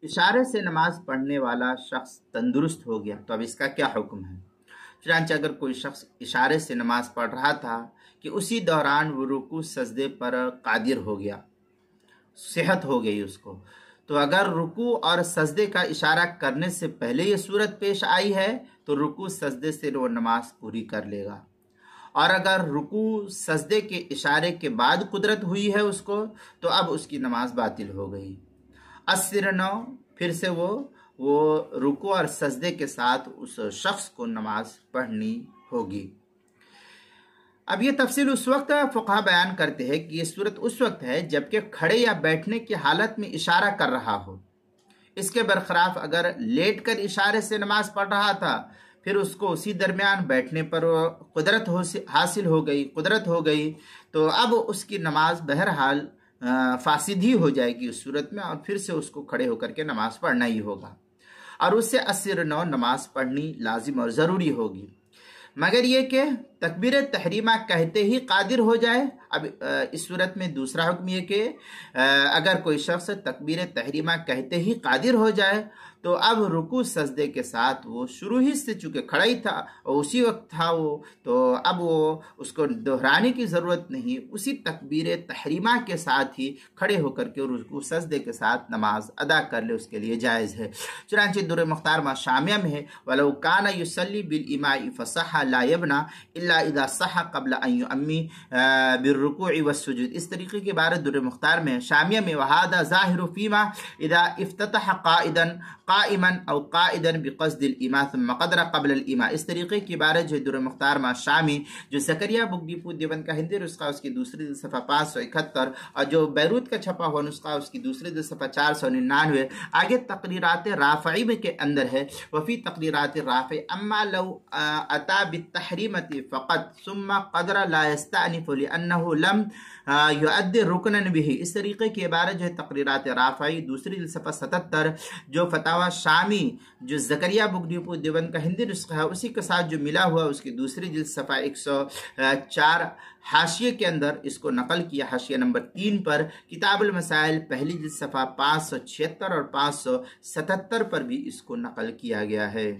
اشارے سے نماز پڑھنے والا شخص تندرست ہو گیا تو اب اس کا کیا حکم ہے؟ چنانچہ اگر کوئی شخص اشارے سے نماز پڑھ رہا تھا کہ اسی دوران وہ رکوع سجدے پر قادر ہو گیا، صحت ہو گئی اس کو، تو اگر رکوع اور سجدے کا اشارہ کرنے سے پہلے یہ صورت پیش آئی ہے تو رکوع سجدے سے وہ نماز پوری کر لے گا، اور اگر رکوع سجدے کے اشارے کے بعد قدرت ہوئی ہے اس کو تو اب اس کی نماز باطل ہو گئی۔ اثر نو، پھر سے وہ رکوع اور سجدے کے ساتھ اس شخص کو نماز پڑھنی ہوگی۔ اب یہ تفصیل اس وقت فقہا بیان کرتے ہیں کہ یہ صورت اس وقت ہے جبکہ کھڑے یا بیٹھنے کی حالت میں اشارہ کر رہا ہو۔ اس کے برخلاف اگر لیٹ کر اشارے سے نماز پڑھ رہا تھا پھر اس کو اسی درمیان بیٹھنے پر قدرت حاصل ہو گئی تو اب اس کی نماز بہرحال فاسد ہی ہو جائے گی اس صورت میں، اور پھر سے اس کو کھڑے ہو کر کے نماز پڑھنا ہی ہوگا، اور اس سے اثر نو نماز پڑھنی لازم اور ضروری ہوگی، مگر یہ کہ تکبیر تحریمہ کہتے ہی قادر ہو جائے۔ اب اس صورت میں دوسرا حکم یہ کہ اگر کوئی شخص تکبیر تحریمہ کہتے ہی قادر ہو جائے تو اب رکوع سجدے کے ساتھ وہ شروع ہی سے چونکہ کھڑا ہی تھا اور اسی وقت تھا وہ، تو اب وہ اس کو دہرانے کی ضرورت نہیں، اسی تکبیر تحریمہ کے ساتھ ہی کھڑے ہو کر کے رکوع سجدے کے ساتھ نماز ادا کر لے، اس کے لیے جائز ہے۔ چنانچہ در مختار شامیہ میں ہے وَلَوْ كَانَ يُصَلِّي بِالْإِمَاءِ فَصَحَّ لَا يَبْنَى إِلَّا إِذَا صَحَّ قَبْلَ أَن يُؤَمِّ بِالرُّكُوعِ وَالسُّجُودِ۔ اس طریقے کی عبارت در مختار میں، شامیہ میں وَهَذَا ظَاهِرُ فِيمَا إِذَا افتتح قائما او قائدا بقصد الإماء ثم قدر قبل الإماء۔ اس طریقے کی عبارت جو در مختار شامی، جو زکریا بک ڈپو دیوبند کا ہندی نسخہ اس کی دوسری جلد صفحہ 571، اور جو بیروت کا چھپا ہوا نسخہ اس کی دوسری جلد صفحہ 499، آگے تقریرات رافعی میں کے اندر ہے وفی تقریرات رافعی اما لو اتا بالتحریمۃ فقط ثم قدر لا يستأنف لأنه لم یؤدی رکنا به۔ اس طریقے کی عبارت جو ہے تقریرات رافعی دوسری جلد صفحہ 77، جو فتاوی شامی جو زکریا بک ڈپو دیوبند کا ہندی نسخہ ہے اسی کے ساتھ جو ملا ہوا اس کی دوسری جلد صفحہ 104 حاشیے کے اندر اس کو نقل کیا، حاشیہ نمبر 3 پر، کتاب المسائل پہلی جلد صفحہ 576 اور 577 پر بھی اس کو نقل کیا گیا ہے۔